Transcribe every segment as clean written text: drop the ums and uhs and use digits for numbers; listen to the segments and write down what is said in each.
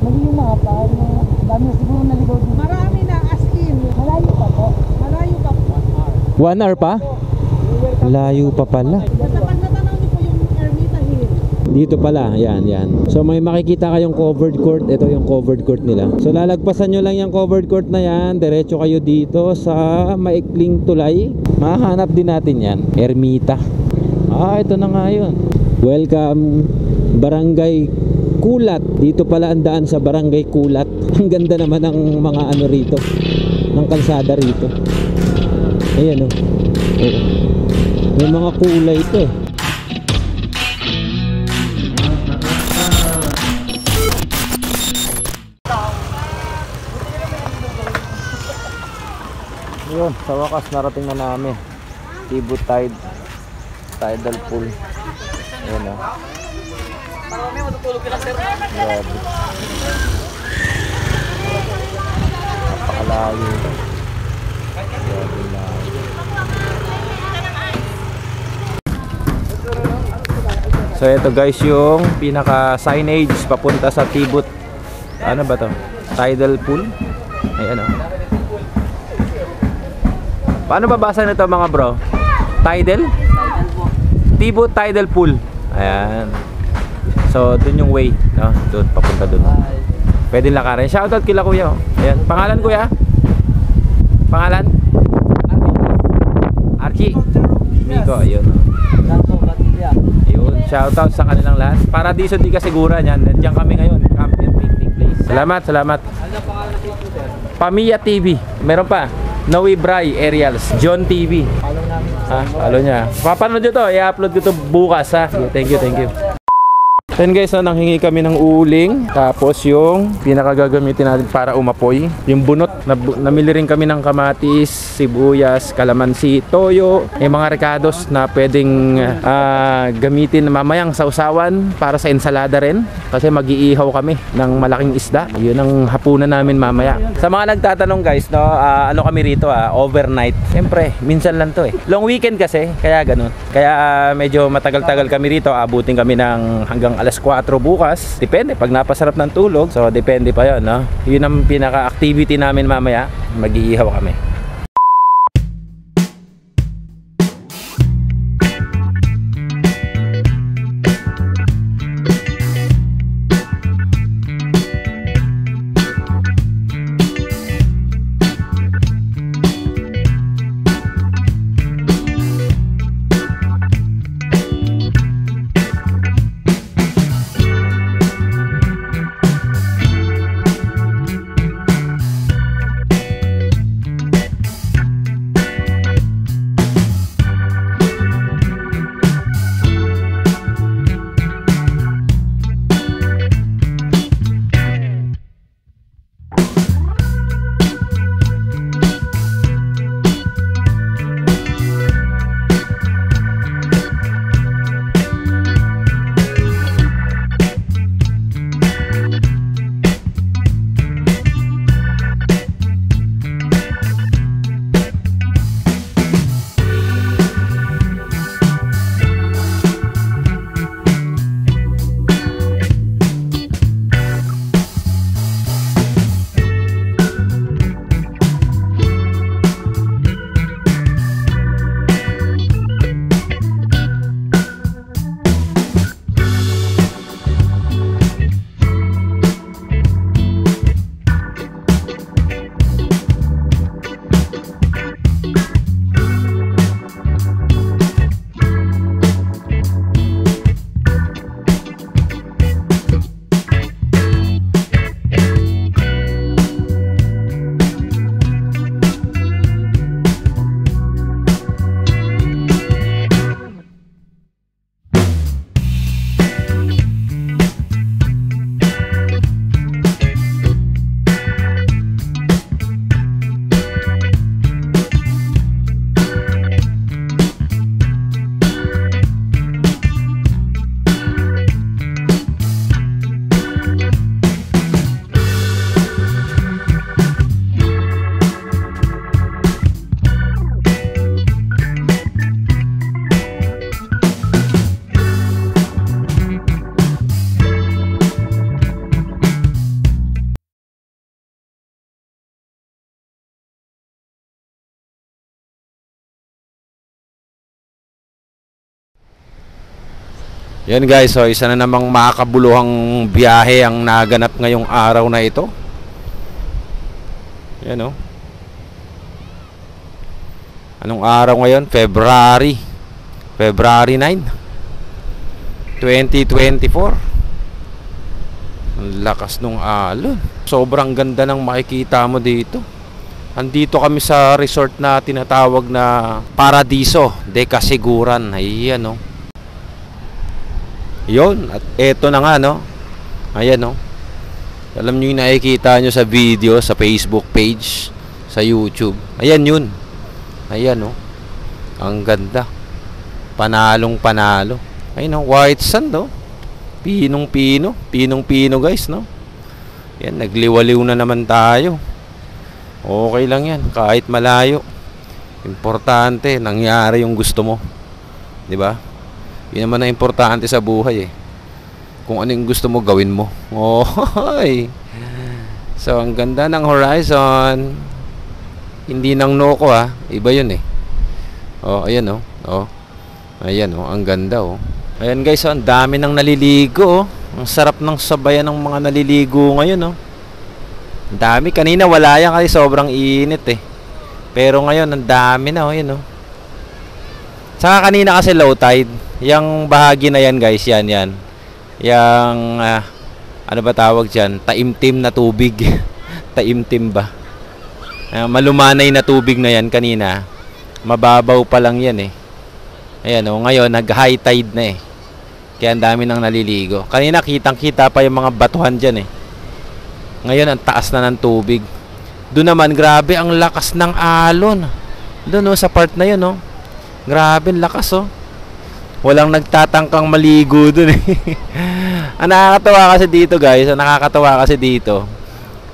Mali yung mapa, dami na siguro naligaw dito. Marami na, as in. Malayo pa po. Malayo pa po. 1 hour pa? Layo pa pala. Basta pag natanaw niyo po yung Ermita Hill. Dito pala, yan, yan. So may makikita kayong covered court. Ito yung covered court nila. So lalagpasan nyo lang yung covered court na yan. Diretso kayo dito sa maikling tulay. Mahanap din natin yan, Ermita. Ito na nga yun. Welcome Barangay Kulat. Dito pala ang daan sa Barangay Kulat. Ang ganda naman ng mga ano rito, ng kalsada rito. Ayan o. May mga kulay ito eh. Yun, sa wakas narating na namin Cebu Tidal Pool. Ayan o. Grabe. Napakalayo. Grabe na. So ito guys yung pinaka signage papunta sa Tibut. Ano ba to? Tidal Pool. Ayan o. Paano babasa nito mga bro? Tidal? Tibut Tidal Pool. Ayan. So dun yung way, no? Doon papunta dun. Pwede lakarin. Shoutout kila kuya. Ayan. Pangalan kuya? Pangalan? Archie. Miko, ayun. Ayun. Shoutout sa kanilang lahat. Paradiso di Kasiguran yan. Nandiyan kami ngayon. Camp and picnic place. Salamat, salamat. Pamilya TV. Meron pa. Noe Bray Aerials. John TV. Follow niya. Papanood nyo to. I-upload ko to bukas ha. Thank you, thank you. Then guys, nanghingi kami ng uling. Tapos yung pinakagagamitin natin para umapoy, yung bunot. Namili rin kami ng kamatis, sibuyas, kalamansi, toyo, yung mga recados na pwedeng gamitin mamayang sausawan para sa ensalada rin. Kasi mag-iihaw kami ng malaking isda. Yun ang hapunan namin mamaya. Sa mga nagtatanong guys, no, ano kami rito overnight. Siyempre, minsan lang to eh. Long weekend kasi, kaya ganun. Kaya medyo matagal-tagal kami rito. Abutin kami ng hanggang alas 4 bukas. Depende pag napasarap ng tulog. So depende pa 'yon, no. 'Yun ang pinaka-activity namin mamaya. Mag-iihaw kami. Yan guys, so isa na namang makakabuluhang biyahe ang naganap ngayong araw na ito. Yan o. Anong araw ngayon? February 9, 2024. Ang lakas nung alon. Sobrang ganda ng makikita mo dito. Andito kami sa resort na tinatawag na Paradiso de Casiguran. Ayan o. Yun. At eto na nga no. Ayan o. Alam nyo yung nakikita nyo sa video, sa Facebook page, sa YouTube. Ayan yun. Ayan o. Ang ganda. Panalong panalo. Ayun o. White sand o. Pinong-pino. Pinong-pino guys no. Yan. Nagliwaliw na naman tayo. Okay lang yan. Kahit malayo. Importante. Nangyari yung gusto mo. Diba? Yun naman ang importante sa buhay eh. Kung ano yung gusto mo, gawin mo. Oy. So, ang ganda ng horizon. Hindi nang Noco ha. Iba yun eh. Oh, ayan oh. Oh. Ayan oh. Ang ganda oh. Ayan guys, oh, ang dami nang naliligo oh. Ang sarap ng sabayan ng mga naliligo ngayon oh. Ang dami. Kanina wala yan kasi sobrang init eh. Pero ngayon, ang dami na oh. Ayan oh. Saka kanina kasi low tide. Yang bahagi na yan guys, yan. Yang ano ba tawag dyan? Taimtim na tubig. Taimtim ba? Malumanay na tubig na yan kanina. Mababaw pa lang yan eh. Ayan o, ngayon nag-high tide na eh. Kaya ang dami nang naliligo. Kanina kitang-kita pa yung mga batuhan dyan eh. Ngayon ang taas na ng tubig. Doon naman grabe ang lakas ng alon. Doon o, sa part na yun o. Grabe ang lakas o. Walang nagtatangkang maligo dun eh. Ang nakakatawa kasi dito guys,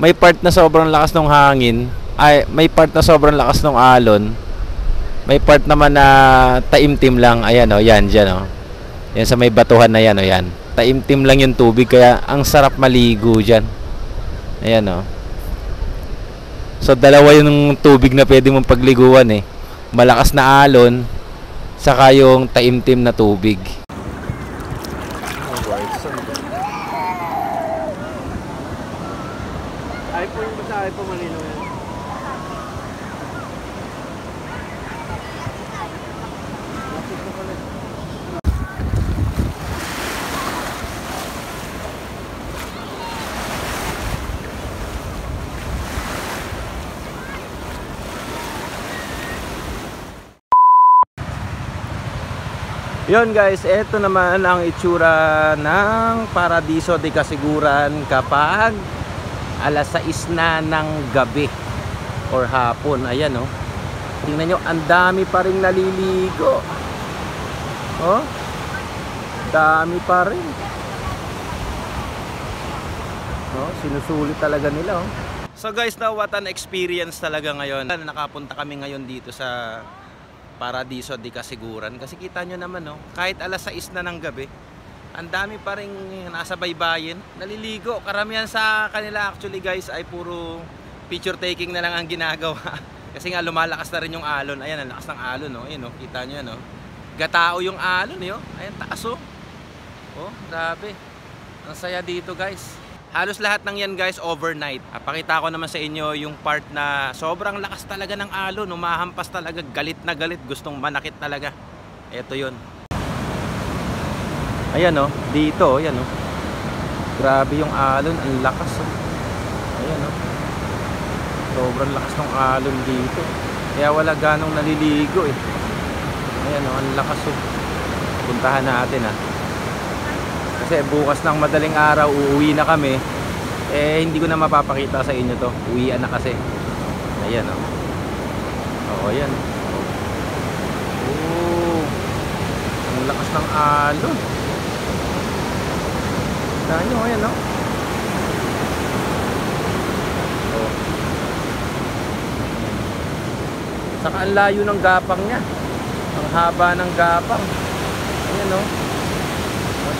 may part na sobrang lakas ng hangin, ay may part na sobrang lakas ng alon. May part naman na taimtim lang. Ayan oh, yan diyan oh. Yan sa may batuhan na yan oh, yan. Taimtim lang yung tubig kaya ang sarap maligo diyan. Ayan oh. So dalawa yung tubig na pwede mong pagliguan eh. Malakas na alon saka yung taimtim na tubig. Ay po yung basta ay po malinaw yan. Yun guys, eto naman ang itsura ng Paradiso de Casiguran kapag alas 6 na ng gabi or hapon. Ayan oh. Tingnan nyo, ang dami pa rin naliligo. Oh, dami pa rin. Oh, sinusulit talaga nila oh. So guys, now what an experience talaga ngayon. Nakapunta kami ngayon dito sa Paradiso de Casiguran kasi kita nyo naman no, kahit alas 6 na ng gabi ang dami pa rin nasa baybayin naliligo. Karamihan sa kanila actually guys ay puro picture taking na lang ang ginagawa kasi nga lumalakas na rin yung alon. Ayan, ang lakas ng alon no. Ayun, no? Kita nyo no? Gatao yung alon yo. Ayan, taas oh. Oh, grabe. Ang saya dito guys. Halos lahat ng yan guys overnight. Pakita ko naman sa inyo yung part na sobrang lakas talaga ng alon. Umahampas talaga, galit na galit. Gustong manakit talaga. Ito yun. Ayan o, dito, ayan o. Grabe yung alon, ang lakas o. Ayan o. Sobrang lakas ng alon dito. Kaya wala ganong naliligo eh. Ayan o, ang lakas o. Puntahan natin ha. Kasi bukas ng madaling araw uuwi na kami. Eh hindi ko na mapapakita sa inyo to. Uwian na kasi. Ayan o. Oo, ayan. Oo. Ang lakas ng alon. Tignan nyo, ayan o. Oh. Saka ang layo ng gapang niya. Ang haba ng gapang. Ayan o.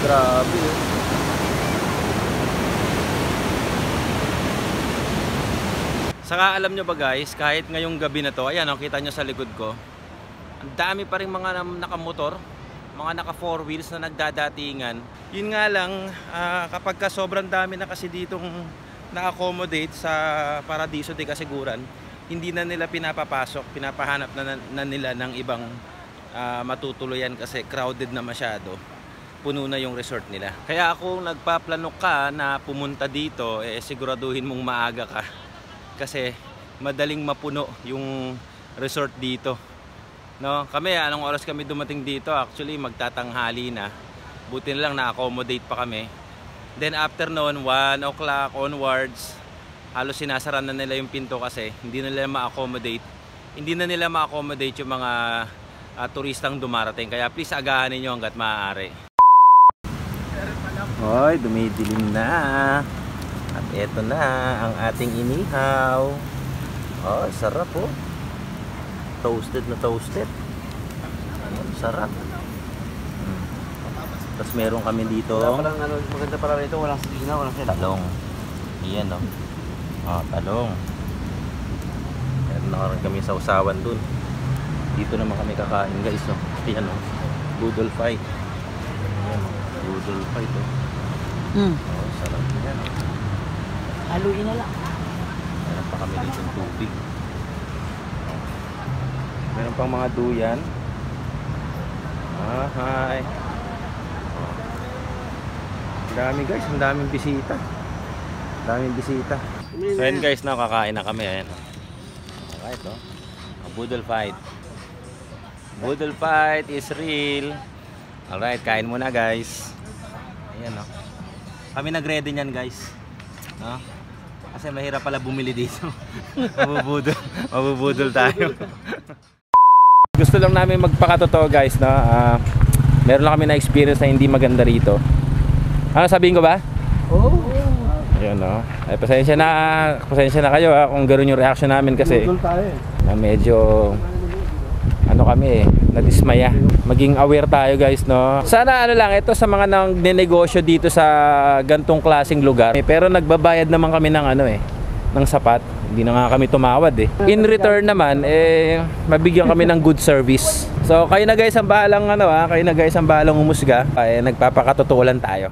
Grabe eh. Saka alam nyo ba guys, kahit ngayong gabi na to, ayan o, kita nyo sa likod ko, ang dami pa rin mga nakamotor, mga naka 4 wheels na nagdadatingan. Yun nga lang, kapag ka sobrang dami na kasi ditong na-accommodate sa Paradiso de Casiguran, hindi na nila pinapapasok, pinapahanap na nila ng ibang matutuluyan kasi crowded na masyado. Puno na yung resort nila. Kaya kung nagpaplano ka na pumunta dito, siguraduhin mong maaga ka. Kasi madaling mapuno yung resort dito. No? Kami, anong oras kami dumating dito? Actually, magtatanghali na. Buti na lang na-accommodate pa kami. Then after noon, 1 o'clock onwards, halos sinasara na nila yung pinto kasi hindi na nila ma-accommodate. Hindi na nila ma-accommodate yung mga turistang dumarating. Kaya please agahan ninyo hanggat maaari. Hoy, dumidilim na. At eto na ang ating inihaw. Oh, sarap po. Toasted na toasted. Ano, sarap. Tapos meron kami dito. Maganda pala rito, walang sina, walang sila. Talong. Iyan, no. Oh, talong. Meron na rin kami sa usawan dun. Dito naman kami kakain, guys, no. Ayan, no. Boodle fight. Ayan, no. Boodle fight, oh. Oh, sarap. Ayan, no. Haluin na lang. Meron pa kami dito ng tubig. Meron pang mga duyan. Hi. Ang dami, guys, ang daming bisita. Ang daming bisita. So yun, guys, na kakain na kami. Ayan. Alright, no. Boodle fight. Boodle fight is real. Alright, kain muna, guys. Ayan, no. Kami nag-ready niyan, guys. No? Kasi mahirap pala bumili dito. Mabubudol tayo. Gusto lang namin magpakatotoo, guys, no? Meron lang kami na experience na hindi maganda rito. Ano sabihin ko ba? Oo. Ayun, no? Ay, pasensya na kayo kung gano'n yung reaction namin kasi na medyo ano kami nadismaya. Maging aware tayo, guys, no? Sana ano lang, ito sa mga nagnenegosyo dito sa gantong klaseng lugar. Pero nagbabayad naman kami ng ano ng sapat. Hindi na nga kami tumawad In return naman, mabigyan kami ng good service. So kayo na, guys, ang bahalang kayo na, guys, ang bahalang humusga. Nagpapakatotoo lang tayo.